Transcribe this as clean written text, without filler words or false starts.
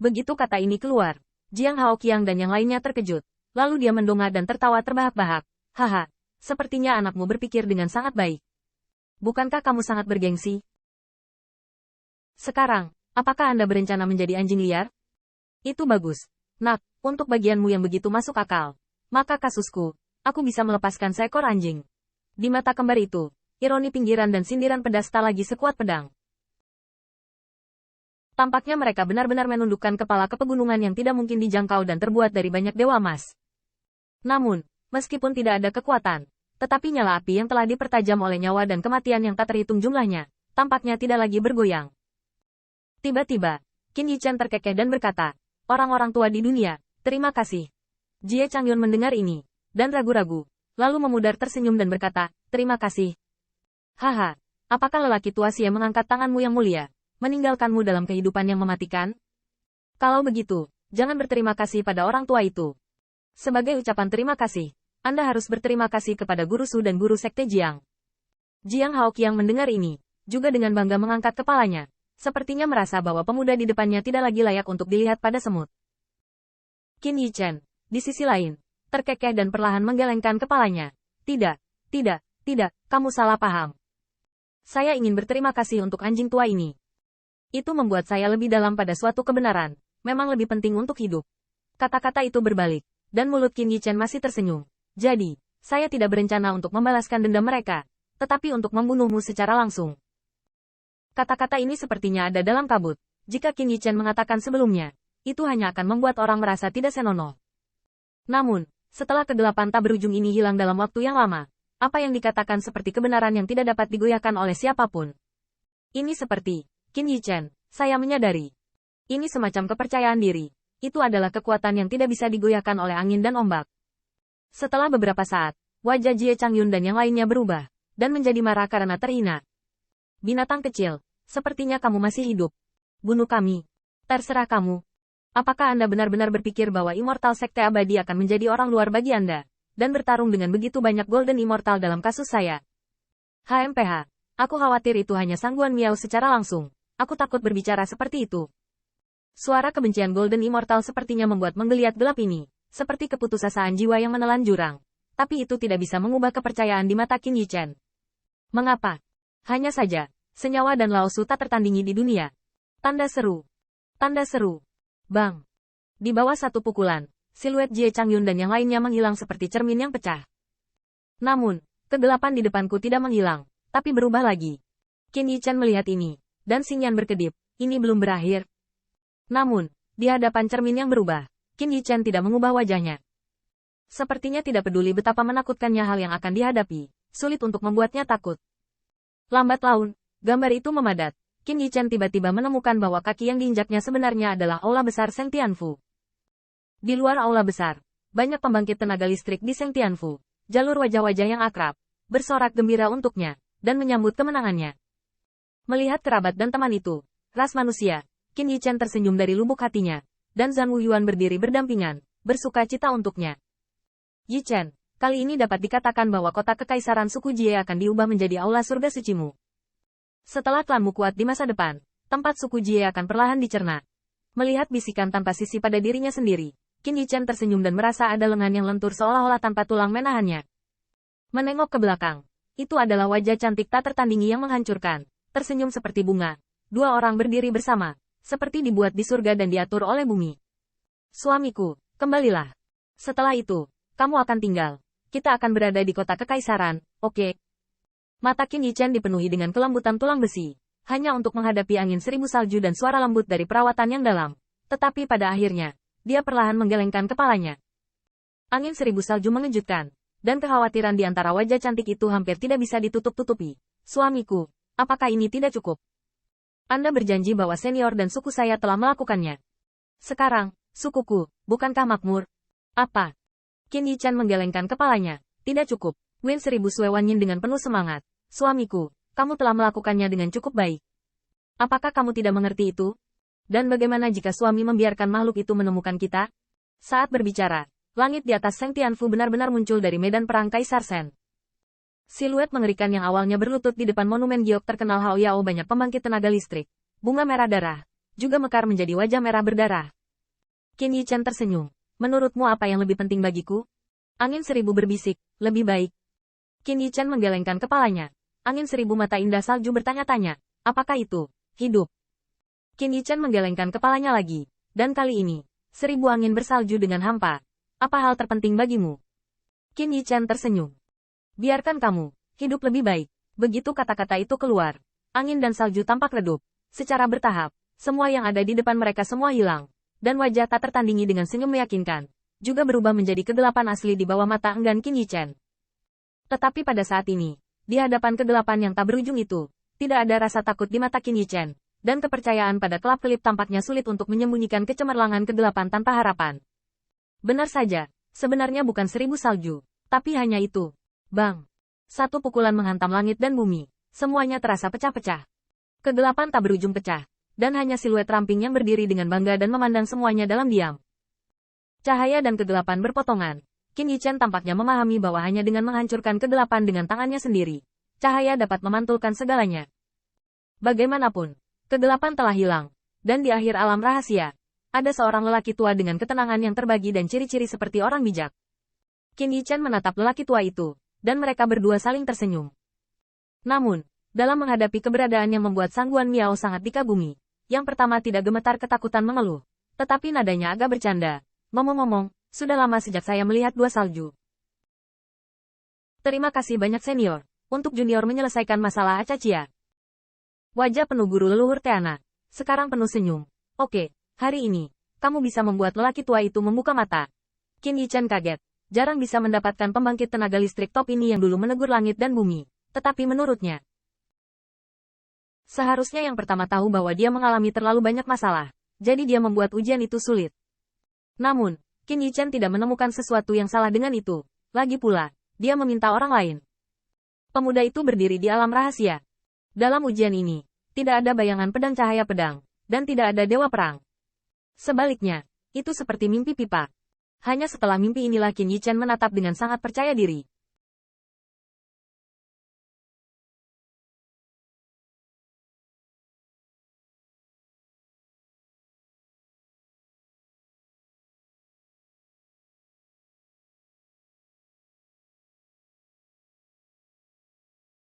Begitu kata ini keluar, Jiang Haoqiang dan yang lainnya terkejut. Lalu dia mendongak dan tertawa terbahak-bahak. Haha, sepertinya anakmu berpikir dengan sangat baik. Bukankah kamu sangat bergengsi? Sekarang, apakah Anda berencana menjadi anjing liar? Itu bagus. Nak, untuk bagianmu yang begitu masuk akal. Maka kasusku, aku bisa melepaskan seekor anjing. Di mata kembar itu, ironi pinggiran dan sindiran pedas tak lagi sekuat pedang. Tampaknya mereka benar-benar menundukkan kepala ke pegunungan yang tidak mungkin dijangkau dan terbuat dari banyak dewa emas. Namun, meskipun tidak ada kekuatan, tetapi nyala api yang telah dipertajam oleh nyawa dan kematian yang tak terhitung jumlahnya, tampaknya tidak lagi bergoyang. Tiba-tiba, Qin Yichen terkekeh dan berkata, orang-orang tua di dunia, terima kasih. Jie Changyun mendengar ini, dan ragu-ragu, lalu memudar tersenyum dan berkata, terima kasih. Haha, apakah lelaki tua Xie mengangkat tanganmu yang mulia, meninggalkanmu dalam kehidupan yang mematikan? Kalau begitu, jangan berterima kasih pada orang tua itu. Sebagai ucapan terima kasih, Anda harus berterima kasih kepada Guru Su dan Guru Sekte Jiang. Jiang Haoqiang mendengar ini, juga dengan bangga mengangkat kepalanya, sepertinya merasa bahwa pemuda di depannya tidak lagi layak untuk dilihat pada semut. Qin Yichen, di sisi lain, terkekeh dan perlahan menggelengkan kepalanya. Tidak, kamu salah paham. Saya ingin berterima kasih untuk anjing tua ini. Itu membuat saya lebih dalam pada suatu kebenaran, memang lebih penting untuk hidup. Kata-kata itu berbalik, dan mulut Qin Yichen masih tersenyum. Jadi, saya tidak berencana untuk membalaskan dendam mereka, tetapi untuk membunuhmu secara langsung. Kata-kata ini sepertinya ada dalam kabut. Jika Qin Yichen mengatakan sebelumnya, itu hanya akan membuat orang merasa tidak senonoh. Namun, setelah kegelapan tak berujung ini hilang dalam waktu yang lama, apa yang dikatakan seperti kebenaran yang tidak dapat digoyahkan oleh siapapun. Ini seperti, Qin Yichen, saya menyadari. Ini semacam kepercayaan diri. Itu adalah kekuatan yang tidak bisa digoyahkan oleh angin dan ombak. Setelah beberapa saat, wajah Jie Changyun dan yang lainnya berubah, dan menjadi marah karena terhina. Binatang kecil, sepertinya kamu masih hidup. Bunuh kami. Terserah kamu. Apakah Anda benar-benar berpikir bahwa Immortal Sekte Abadi akan menjadi orang luar bagi Anda, dan bertarung dengan begitu banyak Golden Immortal dalam kasus saya? HMPH, aku khawatir itu hanya sangguan Miao secara langsung. Aku takut berbicara seperti itu. Suara kebencian Golden Immortal sepertinya membuat menggeliat gelap ini, seperti keputusasaan jiwa yang menelan jurang. Tapi itu tidak bisa mengubah kepercayaan di mata Qin Yichen. Mengapa? Hanya saja, senyawa dan Lao Su tak tertandingi di dunia. Tanda seru. Tanda seru. Bang. Di bawah satu pukulan, siluet Jie Changyun dan yang lainnya menghilang seperti cermin yang pecah. Namun, kegelapan di depanku tidak menghilang, tapi berubah lagi. Qin Yichen melihat ini, dan Xingyan berkedip, ini belum berakhir. Namun, di hadapan cermin yang berubah, Qin Yichen tidak mengubah wajahnya. Sepertinya tidak peduli betapa menakutkannya hal yang akan dihadapi, sulit untuk membuatnya takut. Lambat laun, gambar itu memadat. Qin Yichen tiba-tiba menemukan bahwa kaki yang diinjaknya sebenarnya adalah aula besar Seng Tianfu. Di luar aula besar, banyak pembangkit tenaga listrik di Seng Tianfu, jalur wajah-wajah yang akrab, bersorak gembira untuknya, dan menyambut kemenangannya. Melihat kerabat dan teman itu, ras manusia, Qin Yichen tersenyum dari lubuk hatinya, dan Zhang Wuyuan berdiri berdampingan, bersuka cita untuknya. Yichen, kali ini dapat dikatakan bahwa kota kekaisaran suku Jie akan diubah menjadi aula surga sucimu. Setelah klanmu kuat di masa depan, tempat suku Jie akan perlahan dicerna. Melihat bisikan tanpa sisi pada dirinya sendiri, Qin Yichen tersenyum dan merasa ada lengan yang lentur seolah-olah tanpa tulang menahannya. Menengok ke belakang, itu adalah wajah cantik tak tertandingi yang menghancurkan. Tersenyum seperti bunga. Dua orang berdiri bersama, seperti dibuat di surga dan diatur oleh bumi. Suamiku, kembalilah. Setelah itu, kamu akan tinggal. Kita akan berada di kota kekaisaran, oke? Mata Qin Yichen dipenuhi dengan kelembutan tulang besi, hanya untuk menghadapi angin seribu salju dan suara lembut dari perawatan yang dalam. Tetapi pada akhirnya, dia perlahan menggelengkan kepalanya. Angin seribu salju mengejutkan, dan kekhawatiran di antara wajah cantik itu hampir tidak bisa ditutup-tutupi. Suamiku, apakah ini tidak cukup? Anda berjanji bahwa senior dan suku saya telah melakukannya. Sekarang, sukuku, bukankah makmur? Apa? Qin Yichen menggelengkan kepalanya. Tidak cukup. Win Seribu Sue Wanyin dengan penuh semangat. Suamiku, kamu telah melakukannya dengan cukup baik. Apakah kamu tidak mengerti itu? Dan bagaimana jika suami membiarkan makhluk itu menemukan kita? Saat berbicara, langit di atas Seng Tianfu benar-benar muncul dari medan perang Kaisar Shen. Siluet mengerikan yang awalnya berlutut di depan monumen giok terkenal Hao Yao banyak pembangkit tenaga listrik, bunga merah darah, juga mekar menjadi wajah merah berdarah. Qin Yichen tersenyum. Menurutmu apa yang lebih penting bagiku? Angin Seribu berbisik, lebih baik. Qin Yichen menggelengkan kepalanya. Angin Seribu mata indah salju bertanya-tanya, apakah itu hidup? Qin Yichen menggelengkan kepalanya lagi. Dan kali ini, 1000 angin bersalju dengan hampa. Apa hal terpenting bagimu? Qin Yichen tersenyum. Biarkan kamu hidup lebih baik. Begitu kata-kata itu keluar, angin dan salju tampak redup. Secara bertahap, semua yang ada di depan mereka semua hilang. Dan wajah tak tertandingi dengan senyum meyakinkan, juga berubah menjadi kegelapan asli di bawah mata enggan Qin Yichen. Tetapi pada saat ini, di hadapan kegelapan yang tak berujung itu, tidak ada rasa takut di mata Qin Yichen, dan kepercayaan pada kelap-kelip tampaknya sulit untuk menyembunyikan kecemerlangan kegelapan tanpa harapan. Benar saja, sebenarnya bukan 1000 salju, tapi hanya itu. Bang! Satu pukulan menghantam langit dan bumi, semuanya terasa pecah-pecah. Kegelapan tak berujung pecah, dan hanya siluet ramping yang berdiri dengan bangga dan memandang semuanya dalam diam. Cahaya dan kegelapan berpotongan. Qin Yichen tampaknya memahami bahwa hanya dengan menghancurkan kegelapan dengan tangannya sendiri, cahaya dapat memantulkan segalanya. Bagaimanapun, kegelapan telah hilang, dan di akhir alam rahasia, ada seorang lelaki tua dengan ketenangan yang terbagi dan ciri-ciri seperti orang bijak. Qin Yichen menatap lelaki tua itu, dan mereka berdua saling tersenyum. Namun, dalam menghadapi keberadaan yang membuat Sang Guan Miao sangat dikagumi, yang pertama tidak gemetar ketakutan mengeluh, tetapi nadanya agak bercanda. Ngomong-ngomong, sudah lama sejak saya melihat dua salju. Terima kasih banyak senior, untuk junior menyelesaikan masalah Acacia. Wajah penuh guru leluhur Teana, sekarang penuh senyum. Oke, hari ini, kamu bisa membuat lelaki tua itu membuka mata. Qin Yichen kaget. Jarang bisa mendapatkan pembangkit tenaga listrik top ini yang dulu menegur langit dan bumi. Tetapi menurutnya, seharusnya yang pertama tahu bahwa dia mengalami terlalu banyak masalah. Jadi dia membuat ujian itu sulit. Namun, Qin Yichen tidak menemukan sesuatu yang salah dengan itu. Lagi pula, dia meminta orang lain. Pemuda itu berdiri di alam rahasia. Dalam ujian ini, tidak ada bayangan pedang cahaya pedang, dan tidak ada dewa perang. Sebaliknya, itu seperti mimpi pipa. Hanya setelah mimpi inilah Qin Yichen menatap dengan sangat percaya diri,